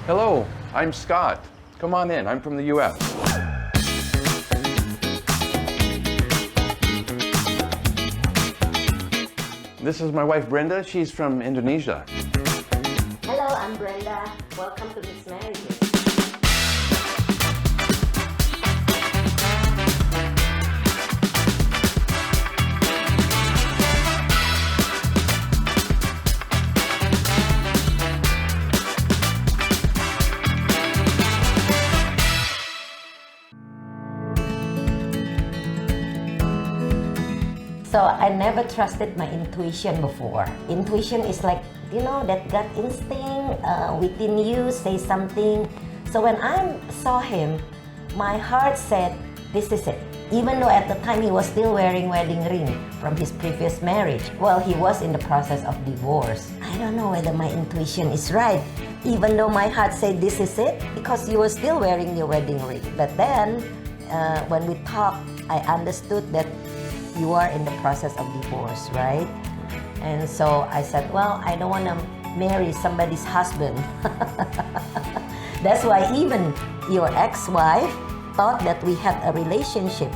Hello, I'm Scott. Come on in, I'm from the US. This is my wife Brenda, she's from Indonesia. Hello, I'm Brenda. Welcome to Mcrae. So I never trusted my intuition before. Intuition is like, that gut instinct within you say something. So when I saw him, my heart said, this is it. Even though at the time he was still wearing wedding ring from his previous marriage. Well, he was in the process of divorce. I don't know whether my intuition is right. Even though my heart said this is it, because you were still wearing your wedding ring. But then, when we talked, I understood that you are in the process of divorce, right? And so I said, well, I don't want to marry somebody's husband. That's why even your ex-wife thought that we had a relationship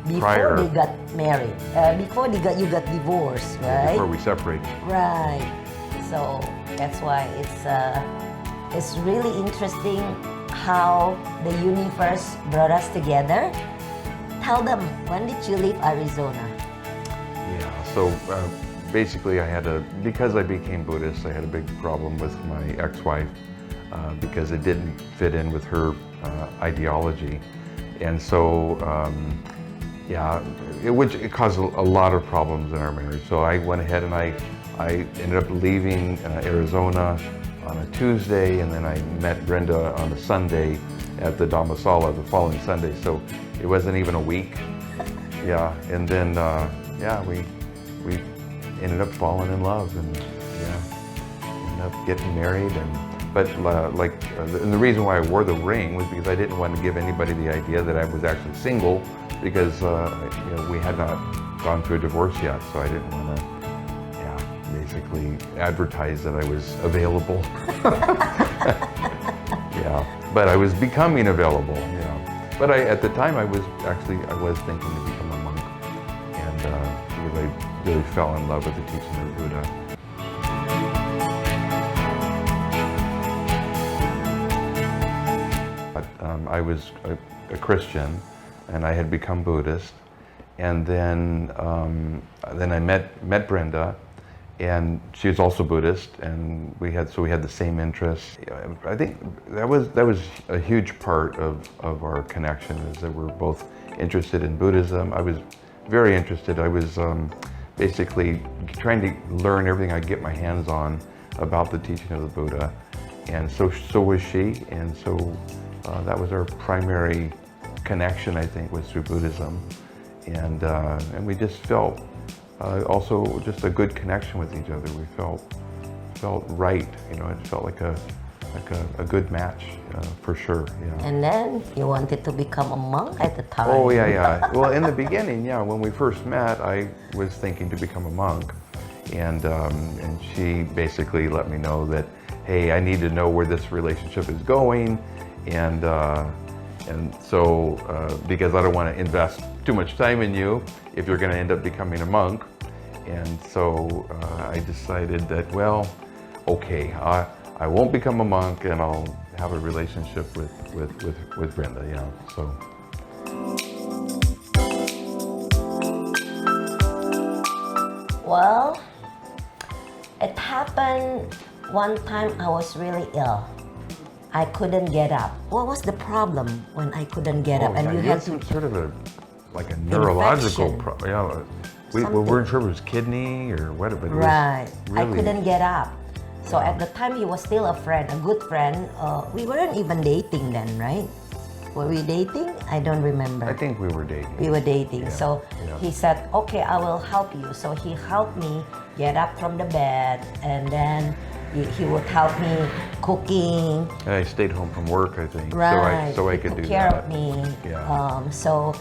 before they got married, before you got divorced, right? Before we separated. Right. So that's why it's really interesting how the universe brought us together. Tell them, when did you leave Arizona? Yeah, so basically because I became Buddhist, I had a big problem with my ex-wife because it didn't fit in with her ideology. And so, it caused a lot of problems in our marriage. So I went ahead and I ended up leaving Arizona on a Tuesday, and then I met Brenda on a Sunday at the Dhammasala the following Sunday. So it wasn't even a week. Yeah, and then we ended up falling in love, and ended up getting married. But the reason why I wore the ring was because I didn't want to give anybody the idea that I was actually single, because we had not gone through a divorce yet, so I didn't want to basically advertise that I was available. Yeah, but I was becoming available. But at the time I was thinking to become a monk, and because I really fell in love with the teaching of Buddha. I was a Christian, and I had become Buddhist, and then I met Brenda, and she was also Buddhist, and we had the same interests. I think that was a huge part of our connection, is that we're both interested in Buddhism. I was very interested. I was basically trying to learn everything I could get my hands on about the teaching of the Buddha, and so was she, and so that was our primary connection, I think, was through Buddhism, and we just felt also just a good connection with each other. We felt right, it felt like a good match for sure. Yeah. And then you wanted to become a monk at the time. Oh yeah. Well, in the beginning, when we first met, I was thinking to become a monk, and she basically let me know that, hey, I need to know where this relationship is going, and so because I don't want to invest too much time in you if you're going to end up becoming a monk. And so I decided that, well, okay, I won't become a monk, and I'll have a relationship with Brenda, so. Well, it happened one time I was really ill. I couldn't get up. What was the problem when I couldn't get up? And you had some sort of a neurological problem. We weren't sure if it was kidney or what, but right. Really, I couldn't get up. So at the time he was still a friend, a good friend. We weren't even dating then, right? Were we dating? I don't remember. I think we were dating. We were dating. So he said, okay, I will help you. So he helped me get up from the bed, and then he would help me cooking. And I stayed home from work, I think, right. so I could do that. Take care of me. Yeah. So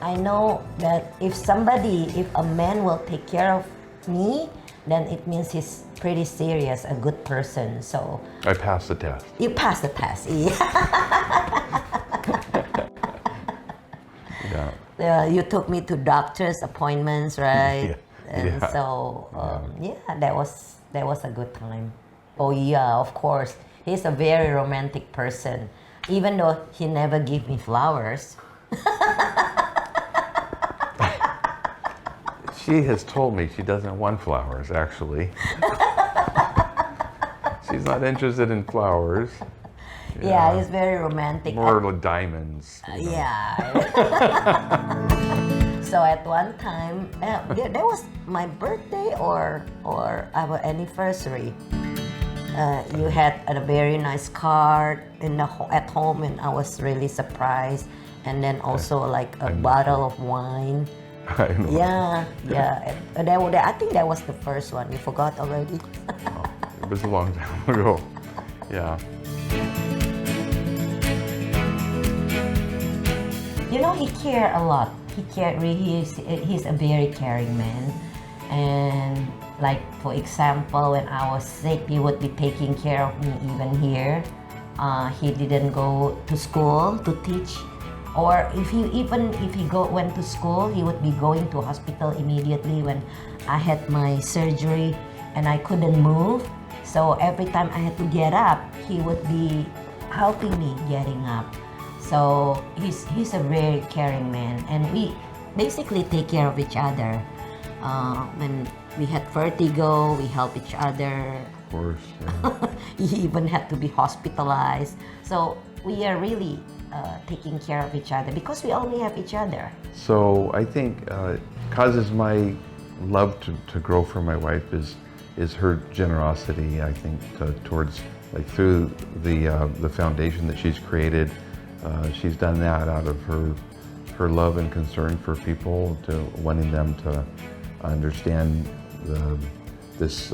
I know that if a man will take care of me, then it means he's pretty serious, a good person. So I passed the test. you passed the test. Yeah. You took me to doctor's appointments, right? Yeah. And Yeah. so that was a good time. Oh yeah, of course. He's a very romantic person, even though he never give me flowers. She has told me she doesn't want flowers, actually. She's not interested in flowers. Yeah, he's very romantic. More like diamonds. You know. Yeah. So at one time, that was my birthday or our anniversary. You had a very nice card at home, and I was really surprised. And then also like a bottle of wine. I know. Yeah. I think that was the first one. You forgot already? It was a long time ago. Yeah. You know, he cared a lot. He's a very caring man. And like, for example, when I was sick, he would be taking care of me even here. He didn't go to school to teach. Or if he went to school, he would be going to hospital immediately when I had my surgery and I couldn't move. So every time I had to get up, he would be helping me getting up. So he's a very caring man, and we basically take care of each other. When we had vertigo, we help each other. Of course. Yeah. He even had to be hospitalized. So we are really taking care of each other because we only have each other. So I think causes my love to grow for my wife is her generosity. I think towards, like, through the foundation that she's created. She's done that out of her love and concern for people, to wanting them to understand this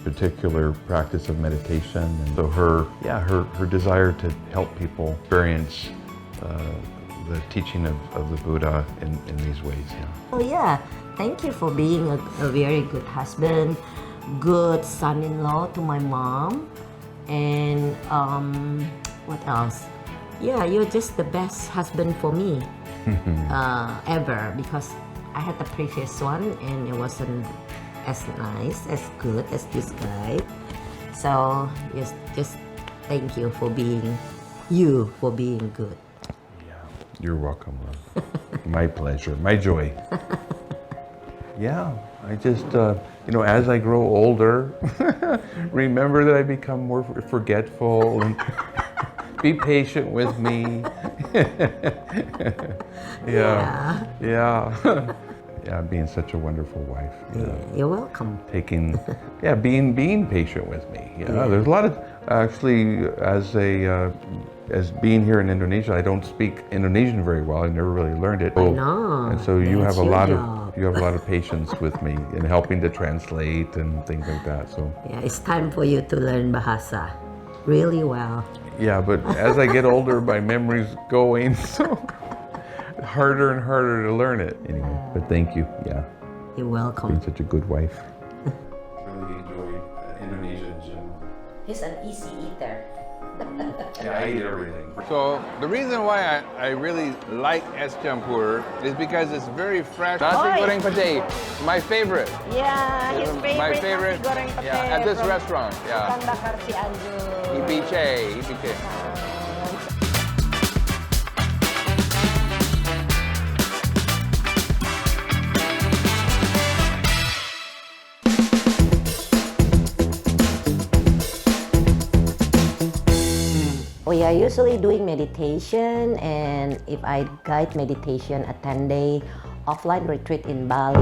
particular practice of meditation. And so her desire to help people experience the teaching of the Buddha in these ways. Yeah. Oh yeah, thank you for being a very good husband, good son-in-law to my mom, and what else? Yeah, you're just the best husband for me ever, because I had the previous one and it wasn't as nice, as good as this guy. So just thank you for being good. Yeah, you're welcome, love. My pleasure, my joy. Yeah, I just, as I grow older, remember that I become more forgetful and be patient with me. Yeah. Yeah, being such a wonderful wife. Yeah, you're welcome. Being patient with me. Yeah, there's a lot of, actually, as being here in Indonesia, I don't speak Indonesian very well. I never really learned it. I know. And so you have a lot job. of patience with me in helping to translate and things like that. So Yeah, it's time for you to learn Bahasa really well. yeah, but as I get older, my memory's going, so harder and harder to learn it. Anyway, but thank you. Yeah, You're welcome. being such a good wife. Really enjoy Indonesia in general. He's an easy eater. Yeah, I eat everything. So the reason why I really like es campur is because it's very fresh. Nasi Oi. goreng pete, my favorite. Yeah, his favorite, My favorite. nasi goreng pete Yeah, at this from restaurant. Yeah. Ikan bakar Cianjur. Ibiche. We are usually doing meditation, and if I guide meditation, a 10-day offline retreat in Bali.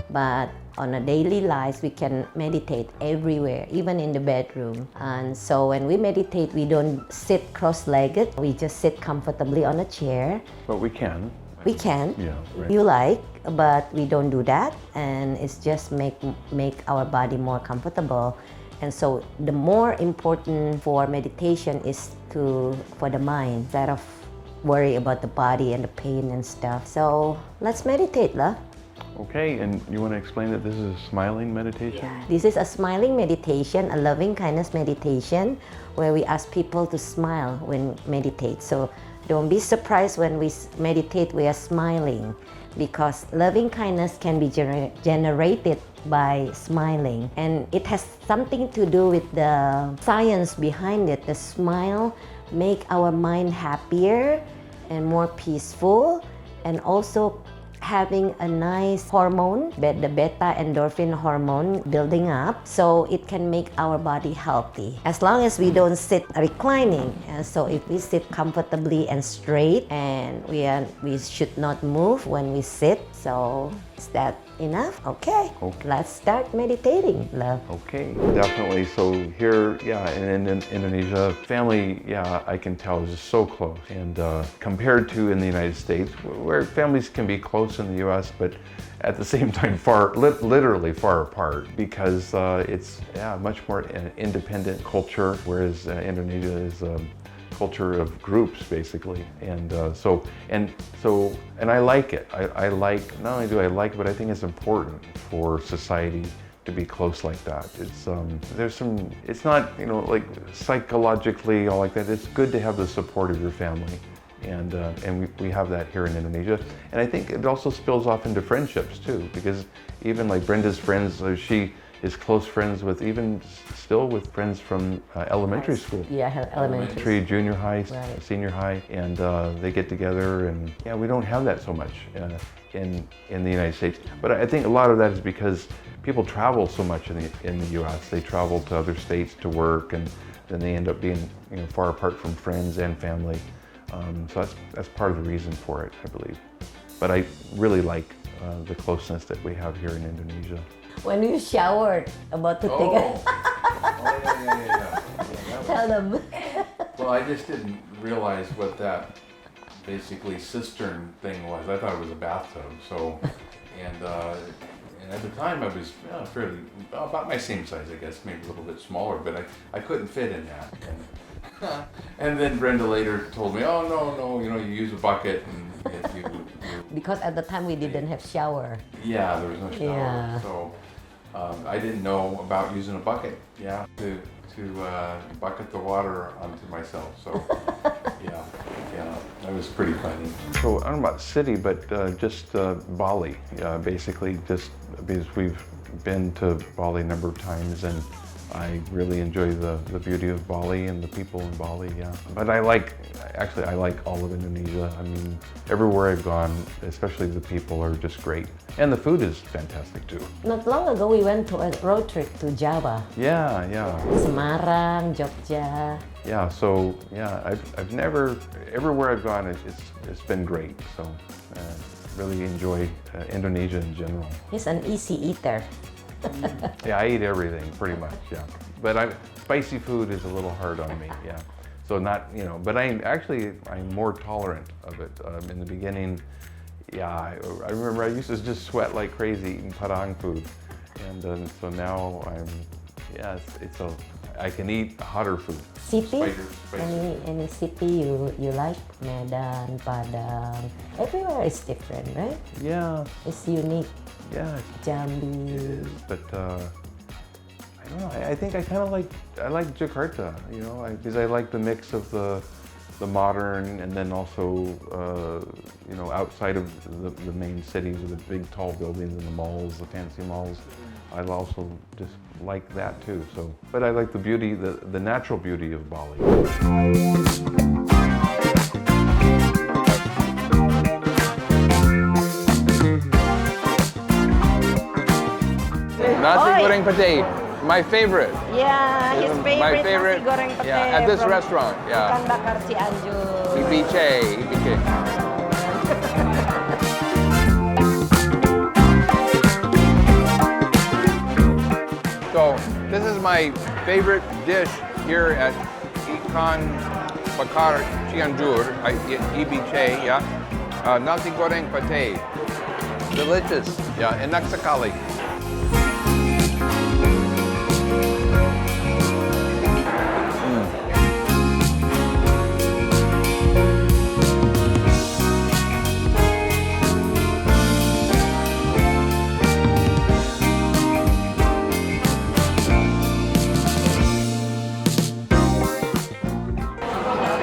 But on a daily life, we can meditate everywhere, even in the bedroom. And so when we meditate, we don't sit cross-legged. We just sit comfortably on a chair. But we can. We can, Yeah, right. you like, but we don't do that, and it's just make our body more comfortable. And so the more important for meditation is for the mind, instead of worry about the body and the pain and stuff. So let's meditate, lah. Okay, and you want to explain that this is a smiling meditation? This is a smiling meditation, a loving kindness meditation, where we ask people to smile when meditate. So don't be surprised when we meditate, we are smiling, because loving kindness can be generated by smiling. And it has something to do with the science behind it. The smile make our mind happier and more peaceful, and also having a nice hormone, the beta endorphin hormone building up, so it can make our body healthy. As long as we don't sit reclining, and so if we sit comfortably and straight, and we should not move when we sit. So is that enough? Okay. Let's start meditating, love. Okay, definitely. So here, in Indonesia, family, I can tell is just so close. And compared to in the United States, where families can be close in the U.S., but at the same time literally far apart, because it's much more an independent culture, whereas Indonesia is culture of groups basically, and I like it. I like, not only do I like it, but I think it's important for society to be close like that. It's it's not, like psychologically all like that. It's good to have the support of your family, and we have that here in Indonesia. And I think it also spills off into friendships too, because even like Brenda's friends, she is close friends with, even still with friends from elementary school. Yeah, elementary, junior high, right. Senior high, and they get together, and we don't have that so much in the United States. But I think a lot of that is because people travel so much in the U.S. They travel to other states to work, and then they end up being far apart from friends and family. So that's part of the reason for it, I believe. But I really like the closeness that we have here in Indonesia. When you showered, about to take a... Tell them. Well, I just didn't realize what that basically cistern thing was. I thought it was a bathtub. So, and at the time I was fairly about my same size, I guess, maybe a little bit smaller, but I couldn't fit in that. And then Brenda later told me, oh no, you use a bucket, and you because at the time we didn't have shower. Yeah, there was no shower. Yeah. So I didn't know about using a bucket. To bucket the water onto myself. So that was pretty funny. So I don't know about city, but just Bali, basically, just because we've been to Bali a number of times, and I really enjoy the beauty of Bali and the people in Bali, But I like all of Indonesia. I mean, everywhere I've gone, especially the people are just great. And the food is fantastic too. Not long ago we went to a road trip to Java. Yeah. Semarang, Jogja. Yeah, so I've never, everywhere I've gone, it's been great. So really enjoy Indonesia in general. He's an easy eater. Yeah, I eat everything pretty much, But spicy food is a little hard on me, So not, but I'm more tolerant of it. In the beginning, I remember I used to just sweat like crazy eating Padang food. And so now I can eat hotter food. City? Any city you like? Medan, Padang. Everywhere is different, right? Yeah. It's unique. Yeah. Jambi. It is, but I don't know. I think I like Jakarta, because I like the mix of the modern, and then also outside of the main city with the big tall buildings and the malls, the fancy malls. I also just like that too. So, but I like the beauty, the natural beauty of Bali. Nasi goreng pate, my favorite. Yeah, his favorite, My favorite. nasi goreng pate. At this restaurant. Ikan bakar Cianjur. EBK. So this is my favorite dish here at Ikan Bakar Cianjur, EBK, nasi goreng pate. Delicious, enak sekali.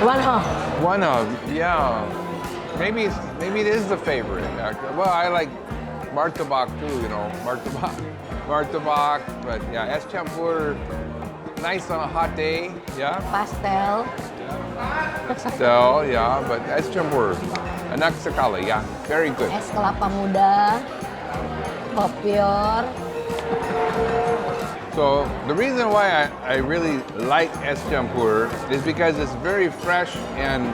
One of. One of, yeah. Maybe it is the favorite. Well, I like martabak too, you know, martabak. But yeah, es campur, nice on a hot day, yeah. Pastel. Still, yeah, but es campur, enak sekali, yeah, very good. Es kelapa muda. Kopior. So the reason why I really like es campur is because it's very fresh and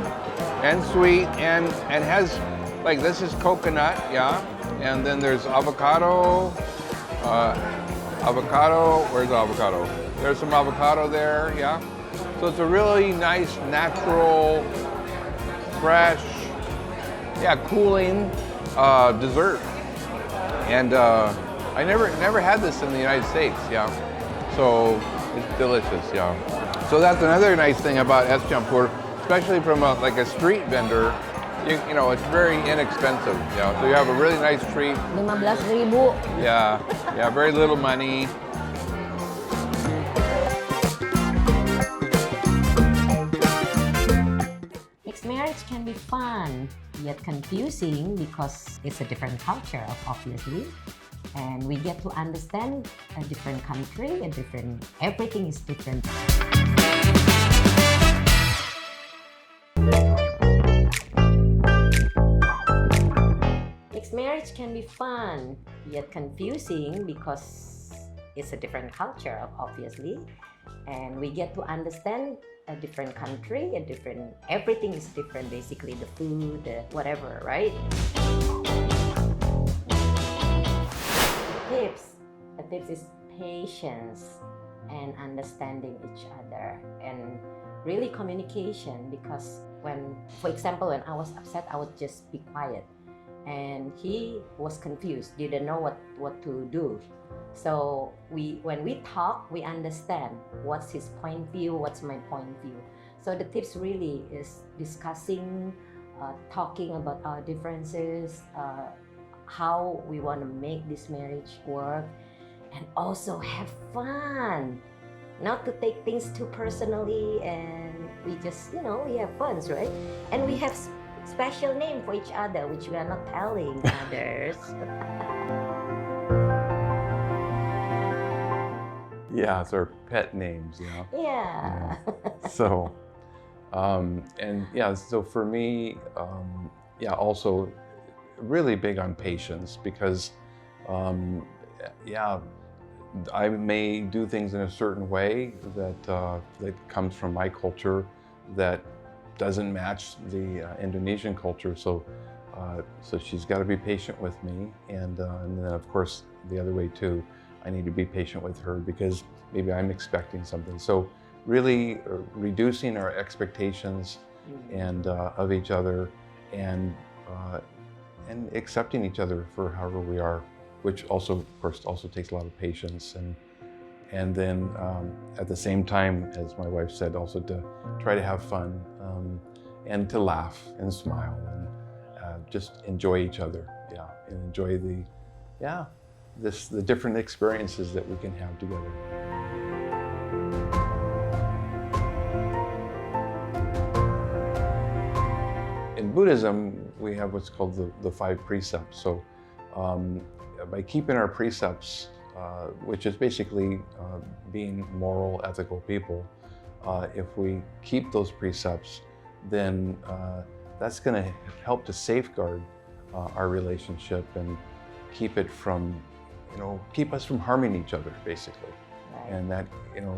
sweet and has, like, this is coconut, yeah, and then there's avocado. Where's the avocado? There's some avocado there, yeah. So it's a really nice, natural, fresh, yeah, cooling dessert. And I never had this in the United States, yeah. So it's delicious, yeah. So that's another nice thing about es campur, especially from like a street vendor. You know, it's very inexpensive, you know. So you have a really nice treat. 15.000. Yeah, very little money. Mixed marriage can be fun, yet confusing because it's a different culture, obviously. And we get to understand a different country, everything is different. Mixed marriage can be fun, yet confusing because it's a different culture, obviously. And we get to understand a different country, everything is different, basically, the food, whatever, right? The tips is patience and understanding each other, and really communication, because for example, when I was upset, I would just be quiet, and he was confused, didn't know what to do. So when we talk, we understand what's his point of view, what's my point of view. So the tips really is discussing, talking about our differences, how we want to make this marriage work, and also have fun. Not to take things too personally, and we just, we have fun, right? And we have special name for each other, which we are not telling others. Yeah, it's our pet names, you know. Yeah. So, and yeah, so for me, yeah, also really big on patience, because, yeah, I may do things in a certain way that comes from my culture that doesn't match the Indonesian culture. So she's got to be patient with me, and then of course the other way too. I need to be patient with her because maybe I'm expecting something. So really reducing our expectations and of each other, and accepting each other for however we are, which also, of course, also takes a lot of patience, and then at the same time, as my wife said, also to try to have fun and to laugh and smile and just enjoy each other, yeah, and enjoy the different experiences that we can have together. In Buddhism, we have what's called the 5 precepts. So by keeping our precepts, which is basically being moral, ethical people, if we keep those precepts, then that's going to help to safeguard our relationship and keep it from, keep us from harming each other, basically. Right. And that,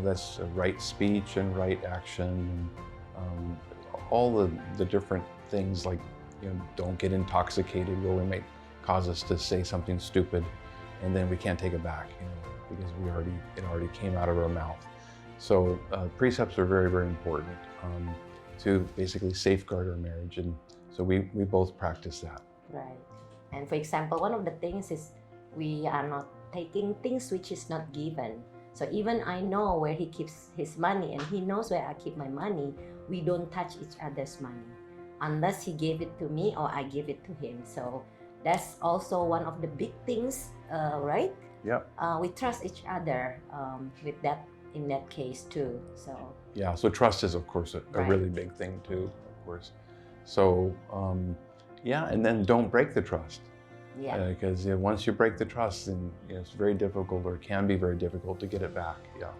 that's right speech and right action, and all the different things, like, don't get intoxicated, where we might cause us to say something stupid, and then we can't take it back, because it already came out of our mouth. So precepts are very, very important to basically safeguard our marriage, and so we both practice that. Right. And for example, one of the things is we are not taking things which is not given. So even I know where he keeps his money and he knows where I keep my money, we don't touch each other's money unless he gave it to me or I give it to him. So that's also one of the big things, right? Yep. We trust each other with that in that case too. So Yeah, so trust is, of course, a Right. really big thing too, of course. So, yeah, and then don't break the trust. yeah. Because once you break the trust, then it's very difficult, or can be very difficult, to get it back. Yeah.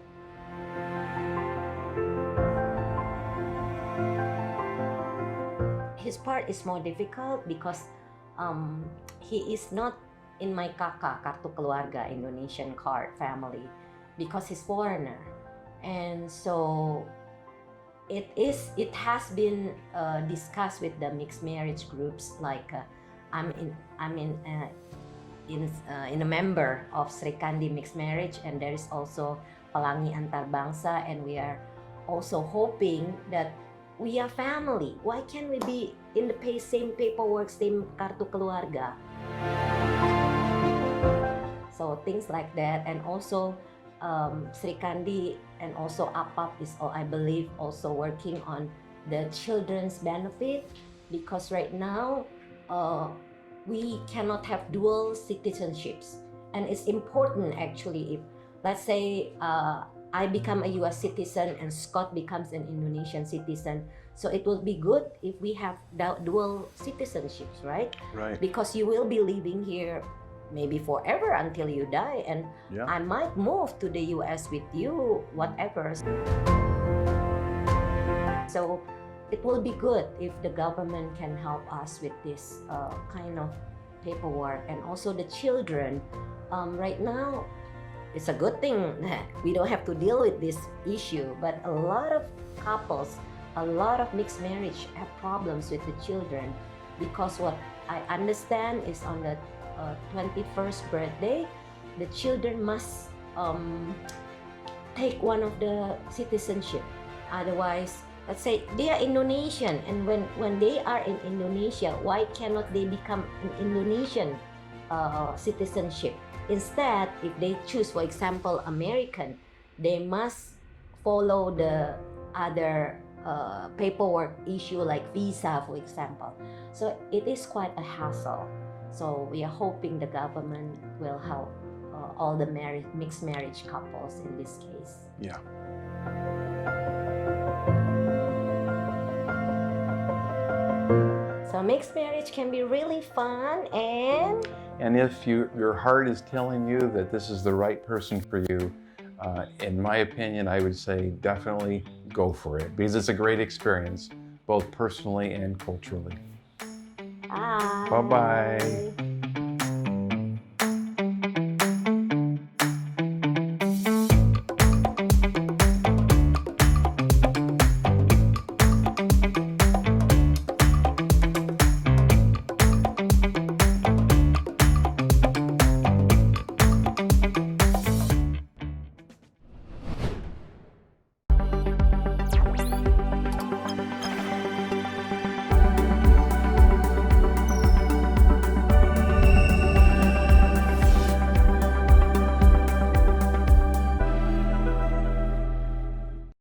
His part is more difficult because he is not in my kartu keluarga Indonesian card family because he's foreigner, and so it has been discussed with the mixed marriage groups. Like I'm in a member of Sri Kandi mixed marriage, and there is also Pelangi Antar Bangsa, and we are also hoping that we are family. Why can't we be in the same paperwork, same kartu keluarga? So things like that, and also Sri Kandi and also APAP is, I believe, also working on the children's benefit, because right now we cannot have dual citizenships, and it's important actually if, let's say, I become a US citizen and Scott becomes an Indonesian citizen. So it will be good if we have dual citizenships, right? Right. Because you will be living here maybe forever until you die, and Yeah. I might move to the US with you, whatever. So it will be good if the government can help us with this kind of paperwork, and also the children. Right now, it's a good thing that we don't have to deal with this issue, but a lot of couples, a lot of mixed marriage have problems with the children, because what I understand is on the 21st birthday, the children must take one of the citizenship. Otherwise, let's say they are Indonesian, and when they are in Indonesia, why cannot they become an Indonesian citizenship? Instead, if they choose, for example, American, they must follow the other paperwork issue like visa, for example. So it is quite a hassle. So we are hoping the government will help all the mixed marriage couples in this case. Yeah. So mixed marriage can be really fun, And if your heart is telling you that this is the right person for you, in my opinion, I would say definitely go for it, because it's a great experience, both personally and culturally. bye. Bye-bye.